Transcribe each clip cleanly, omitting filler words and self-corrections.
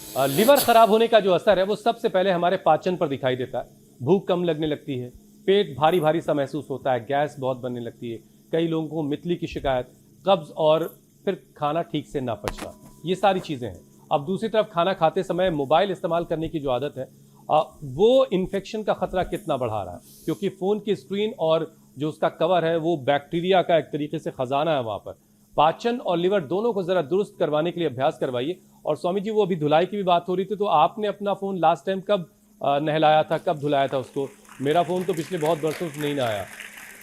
Liver खराब होने का जो असर है वो सबसे पहले हमारे पाचन पर दिखाई देता है। भूख कम लगने लगती है, पेट भारी भारी सा महसूस होता है, गैस बहुत बनने लगती है, कई लोगों को मितली की शिकायत, कब्ज और फिर खाना ठीक से ना पचना, ये सारी चीज़ें हैं। अब दूसरी तरफ खाना खाते समय मोबाइल इस्तेमाल करने की जो आदत है वो इन्फेक्शन का खतरा कितना बढ़ा रहा है, क्योंकि फ़ोन की स्क्रीन और जो उसका कवर है वो बैक्टीरिया का एक तरीके से खजाना है वहाँ पर। पाचन और लिवर दोनों को ज़रा दुरुस्त करवाने के लिए अभ्यास करवाइए। और स्वामी जी, वो अभी धुलाई की भी बात हो रही थी, तो आपने अपना फ़ोन लास्ट टाइम कब नहलाया था, कब धुलाया था उसको? मेरा फ़ोन तो पिछले बहुत वर्षों से नहीं नहाया,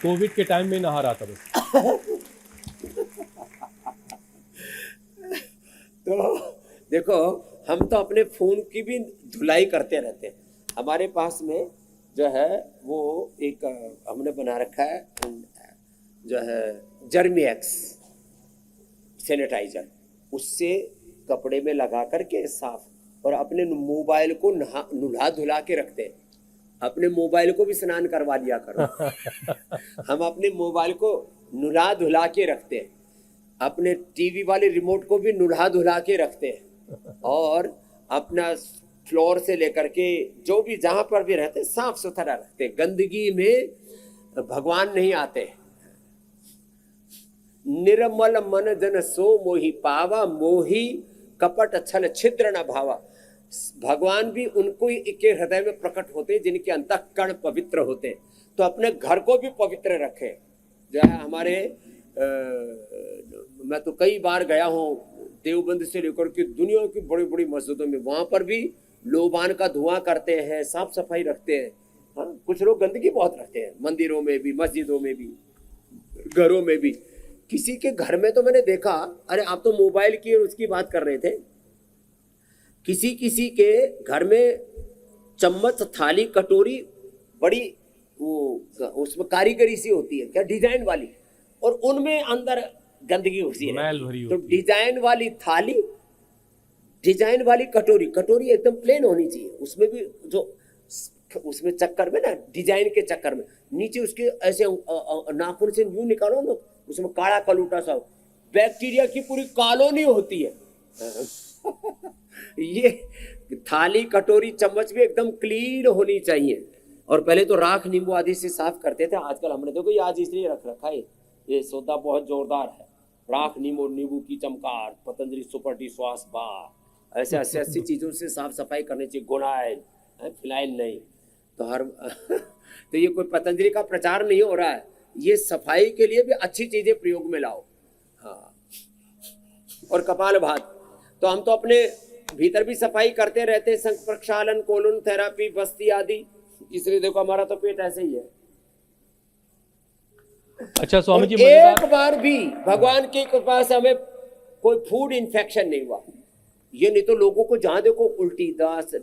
कोविड के टाइम में नहा रहा था बस। तो देखो, हम तो अपने फ़ोन की भी धुलाई करते रहते हैं। हमारे पास में जो है वो एक हमने बना रखा है जो है जर्मी एक्स सैनिटाइजर, उससे कपड़े में लगा करके साफ, और अपने मोबाइल को नहा धुला के रखते हैं। अपने मोबाइल को भी स्नान करवा लिया करो। हम अपने मोबाइल को नुला धुला के रखते हैं, अपने टीवी वाले रिमोट को भी नुला धुला के रखते हैं, और अपना फ्लोर से लेकर के जो भी जहाँ पर भी रहते हैं साफ सुथरा रखते हैं। गंदगी में भगवान नहीं आते। निर्मल मन जन सो मोहि पावा, मोहि कपट छल छिद्र न भावा। भगवान भी उनको ही के हृदय में प्रकट होते हैं जिनके अंतःकरण पवित्र होते हैं। तो अपने घर को भी पवित्र रखें। जो है हमारे मैं तो कई बार गया हूँ देवबंद से लेकर के दुनिया की बड़ी बड़ी मस्जिदों में, वहाँ पर भी लोबान का धुआं करते हैं, साफ सफाई रखते हैं। हाँ, कुछ लोग गंदगी बहुत रखते हैं, मंदिरों में भी, मस्जिदों में भी, घरों में भी। किसी के घर में तो मैंने देखा, अरे आप तो मोबाइल की और उसकी बात कर रहे थे, किसी किसी के घर में चम्मच थाली कटोरी बड़ी वो उसमें कारीगरी सी होती है, क्या डिजाइन वाली, और उनमें अंदर गंदगी घुसी है। तो डिजाइन वाली थाली, डिजाइन वाली कटोरी, कटोरी एकदम प्लेन होनी चाहिए, उसमें भी जो उसमें चक्कर में ना, डिजाइन के चक्कर में नीचे उसके ऐसे नाखून से यूं निकालो ना, उसमें काला कलूटा सा बैक्टीरिया की पूरी कॉलोनी होती है। ये थाली कटोरी चम्मच भी एकदम क्लीन होनी चाहिए। और पहले तो राख नींबू आदि से साफ करते थे, आजकल हमने देखो ये आज इसलिए रख रखा है, ये सौदा बहुत जोरदार है। राख नींबू, नींबू की चमकार, पतंजलि सुपर डिशवॉश बार, ऐसे 80 चीज़ों से साफ सफाई करनी चाहिए। गुनाइल, फिनाइल नहीं तो हर तो ये कोई पतंजलि का प्रचार नहीं हो रहा है, ये सफाई के लिए भी अच्छी चीज़ें प्रयोग में लाओ। हाँ, और कपाल भात तो हम तो अपने भीतर भी सफाई करते रहते हैं, संख प्रक्षालन, कोलन थेरापी, बस्ती आदि, इसलिए देखो हमारा तो पेट ऐसे ही है। अच्छा स्वामी जी, एक बार भी भगवान की कृपा से हमें कोई फूड इन्फेक्शन नहीं हुआ। ये नहीं तो लोगों को जहां देखो उल्टी, दास,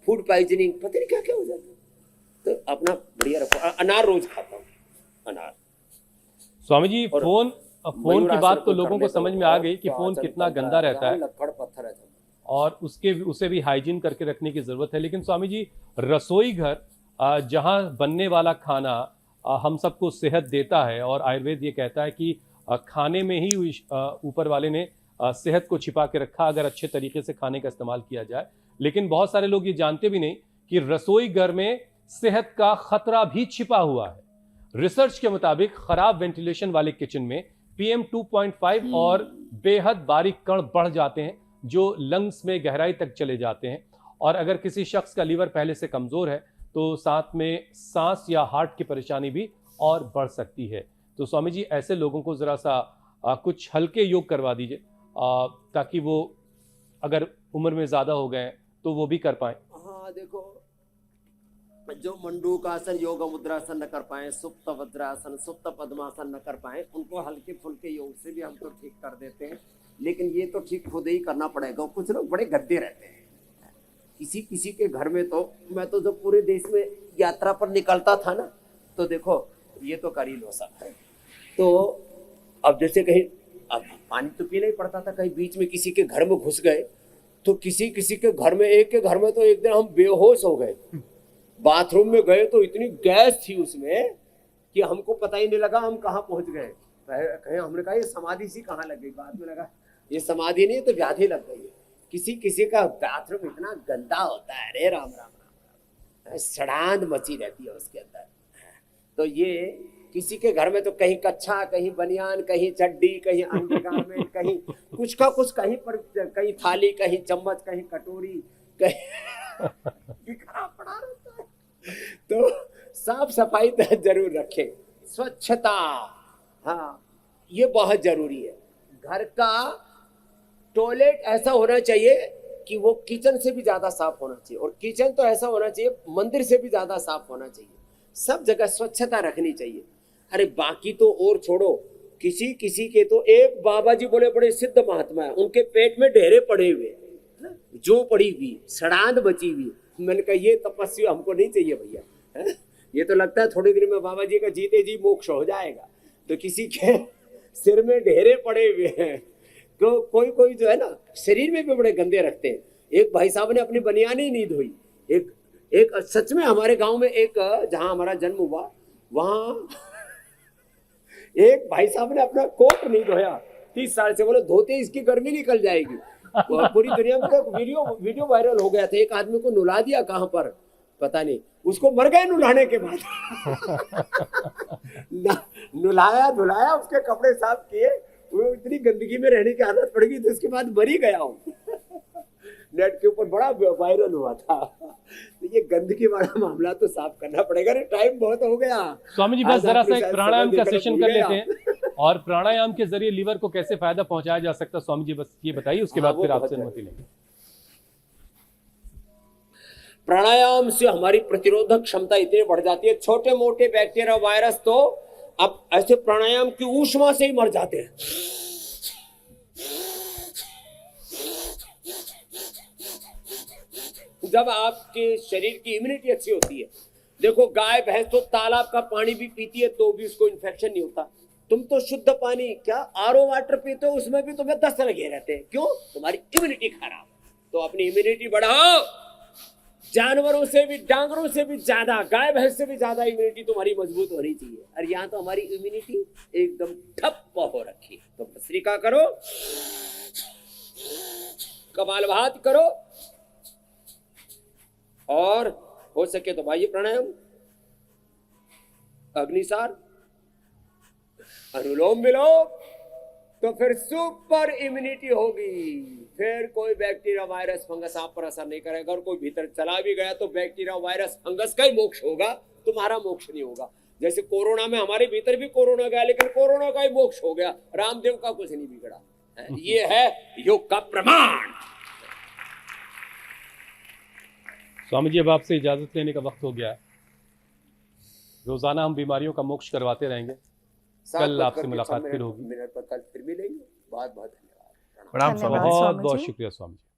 फूड पॉइजनिंग, पता नहीं क्या क्या हो जाता है। तो अपना बढ़िया रखो। अनार रोज खाता हूँ, अनार। स्वामी जी, फोन की बात तो लोगों को समझ में आ गई कि फोन कितना गंदा रहता है और उसे भी हाइजीन करके रखने की जरूरत है। लेकिन स्वामी जी, रसोई घर जहां बनने वाला खाना हम सबको सेहत देता है, और आयुर्वेद ये कहता है कि खाने में ही ऊपर वाले ने सेहत को छिपा के रखा अगर अच्छे तरीके से खाने का इस्तेमाल किया जाए। लेकिन बहुत सारे लोग ये जानते भी नहीं कि रसोई घर में सेहत का खतरा भी छिपा हुआ है। रिसर्च के मुताबिक खराब वेंटिलेशन वाले किचन में PM 2.5 और बेहद बारीक कण बढ़ जाते हैं जो लंग्स में गहराई तक चले जाते हैं। और अगर किसी शख्स का लीवर पहले से कमजोर है तो साथ में सांस या हार्ट की परेशानी भी और बढ़ सकती है। तो स्वामी जी, ऐसे लोगों को जरा सा कुछ हल्के योग करवा दीजिए ताकि वो अगर उम्र में ज्यादा हो गए तो वो भी कर पाए। हाँ देखो, जो मंडूकासन, योग मुद्रासन न कर पाए, सुप्त वज्रासन, सुप्त पद्मासन न कर पाए, उनको हल्के फुल्के योग से भी हम तो ठीक कर देते हैं। लेकिन ये तो ठीक खुद ही करना पड़ेगा। कुछ लोग बड़े गद्दे रहते हैं किसी किसी के घर में। तो मैं तो जब पूरे देश में यात्रा पर निकलता था ना, तो देखो ये तो कर ही लो सब है। तो अब जैसे कहीं अब पानी तो पीना ही पड़ता था, कहीं बीच में किसी के घर में घुस गए तो किसी किसी के घर में, एक के घर में तो एक दिन हम बेहोश हो गए। बाथरूम में गए तो इतनी गैस थी उसमें कि हमको पता ही नहीं लगा हम कहाँ पहुंच गए। कहीं हमने कहा ये समाधि सी कहाँ लग गई, बाद में लगा ये समाधि नहीं तो व्याधि लग गई है। किसी किसी का बाथरूम इतना गंदा होता है, अरे राम राम राम, सड़ांध मची रहती है उसके अंदर। तो ये किसी के घर में तो कहीं कच्छा, कहीं बनियान, कहीं चड्डी, कहीं अंडरगारमेंट, कहीं कुछ का कुछ, कहीं पर कहीं थाली, कहीं चम्मच, कहीं कटोरी, कहीं बिखरा पड़ा रहता है। तो साफ सफाई तो जरूर रखें, स्वच्छता, हाँ ये बहुत जरूरी है। घर का टॉयलेट ऐसा होना चाहिए कि वो किचन से भी ज्यादा साफ होना चाहिए, और किचन तो ऐसा होना चाहिए मंदिर से भी ज्यादा साफ होना चाहिए। सब जगह स्वच्छता रखनी चाहिए। अरे बाकी तो और छोड़ो, किसी किसी के तो, एक बाबा जी बोले बड़े सिद्ध महात्मा है, उनके पेट में ढेरे पड़े हुए, जो पड़ी हुई, सड़ांध बची हुई। मैंने कहा ये तपस्या हमको नहीं चाहिए भैया, ये तो लगता है थोड़ी देर में बाबा जी का जीते जी मोक्ष हो जाएगा। तो किसी के सिर में ढेरे पड़े हुए हैं, तो कोई कोई जो है ना शरीर में भी बड़े गंदे रखते हैं। एक भाई साहब ने अपनी बनियान ही नहीं धोई। एक सच में हमारे गांव में, एक जहां हमारा जन्म हुआ वहां एक भाई साहब ने अपना कोट नहीं धोया 30 साल से। बोले धोते इसकी गर्मी निकल जाएगी। पूरी दुनिया में तो वीडियो वायरल हो गया था। एक आदमी को नुला दिया, कहां पर पता नहीं, उसको मर गए नुलाने के बाद। नुलाया धुलाया, उसके कपड़े साफ किए, वो इतनी गंदगी में रहने की आदत पड़ गई, तो उसके बाद मर ही गया हूँ। नेट के ऊपर बड़ा वायरल हुआ था। तो ये गंदगी वाला मामला तो साफ करना पड़ेगा। टाइम बहुत हो गया स्वामी जी, बस जरा सा एक प्राणायाम का सेशन कर लेते हैं, और प्राणायाम के जरिए लीवर को कैसे फायदा पहुंचाया जा सकता है स्वामी जी, बस ये बताइए, उसके बाद फिर आपसे अनुमति लेंगे। प्राणायाम से हमारी प्रतिरोधक क्षमता इतनी बढ़ जाती है, छोटे मोटे बैक्टीरिया वायरस तो अब ऐसे प्राणायाम की ऊष्मा से ही मर जाते हैं। जब आपके शरीर की इम्यूनिटी अच्छी होती है, देखो गाय भैंस तो तालाब का पानी भी पीती है तो भी उसको इन्फेक्शन नहीं होता। तुम तो शुद्ध पानी, क्या आरओ वाटर पीते हो, उसमें भी तुम्हें दस्त लगे रहते हैं। क्यों? तुम्हारी इम्यूनिटी खराब। तो अपनी इम्यूनिटी बढ़ाओ। जानवरों से भी, डांगरों से भी ज्यादा, गाय भैंस से भी ज्यादा इम्यूनिटी तुम्हारी मजबूत होनी चाहिए। और यहाँ तो हमारी इम्यूनिटी एकदम ठप्प हो रखी। तो भस्त्रिका करो, कपालभाति करो, और हो सके तो बाह्य प्राणायाम, अग्निसार, अनुलोम विलोम, तो फिर सुपर इम्यूनिटी होगी। फिर कोई बैक्टीरिया वायरस फंगस आप पर असर नहीं करेगा। और कोई भीतर चला भी गया तो बैक्टीरिया वायरस फंगस का ही मोक्ष होगा, तुम्हारा मोक्ष नहीं होगा। जैसे कोरोना में हमारे भीतर भी कोरोना गया, लेकिन कोरोना का ही मोक्ष हो गया, रामदेव का कुछ नहीं बिगड़ा। ये है योग का प्रमाण। स्वामी जी, अब आपसे इजाजत लेने का वक्त हो गया है। रोजाना हम बीमारियों का मोक्ष करवाते रहेंगे। कल आपसे मुलाकात फिर होगी। मिनट पर कल फिर मिलेंगे। बहुत बहुत धन्यवाद। बहुत बहुत शुक्रिया स्वामी जी।